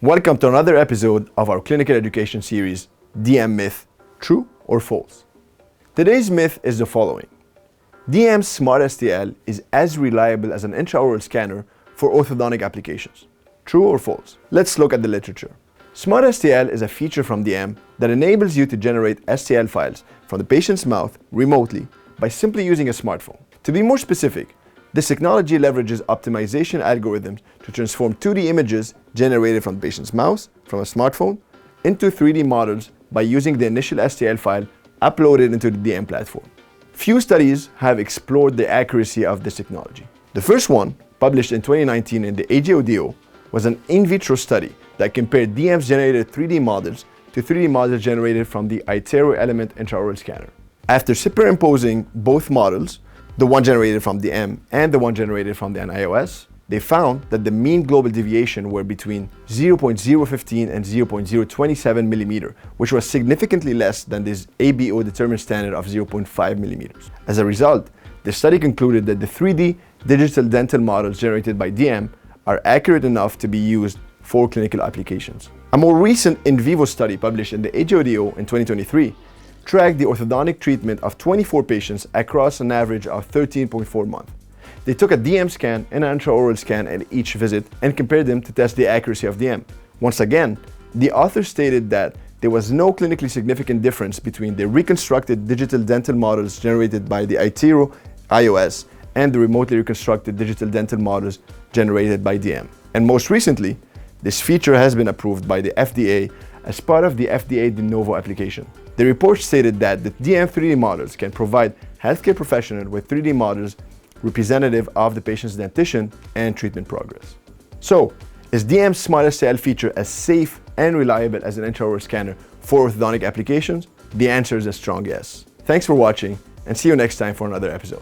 Welcome to another episode of our clinical education series, DM Myth, True or False? Today's myth is the following. DM's SmartSTL is as reliable as an intraoral scanner for orthodontic applications. True or false? Let's look at the literature. SmartSTL is a feature from DM that enables you to generate STL files from the patient's mouth remotely by simply using a smartphone. To be more specific, this technology leverages optimization algorithms to transform 2D images generated from the patient's mouth from a smartphone into 3D models by using the initial STL file uploaded into the DM platform. Few studies have explored the accuracy of this technology. The first one, published in 2019 in the AJO-DO, was an in-vitro study that compared DM's generated 3D models to 3D models generated from the iTero element intraoral scanner. After superimposing both models, the one generated from DM and the one generated from the NIOS, they found that the mean global deviation were between 0.015 and 0.027 millimeter, which was significantly less than this ABO determined standard of 0.5 millimeters. As a result, the study concluded that the 3D digital dental models generated by DM are accurate enough to be used for clinical applications. A more recent in-vivo study published in the AJO-DO in 2023 tracked the orthodontic treatment of 24 patients across an average of 13.4 months. They took a DM scan and an intraoral scan at each visit and compared them to test the accuracy of DM. Once again, the authors stated that there was no clinically significant difference between the reconstructed digital dental models generated by the iTero iOS and the remotely reconstructed digital dental models generated by DM. And most recently, this feature has been approved by the FDA as part of the FDA DeNovo application. The report stated that the DM 3D models can provide healthcare professionals with 3D models representative of the patient's dentition and treatment progress. So, is DM's SmartSTL feature as safe and reliable as an intraoral scanner for orthodontic applications? The answer is a strong yes. Thanks for watching, and see you next time for another episode.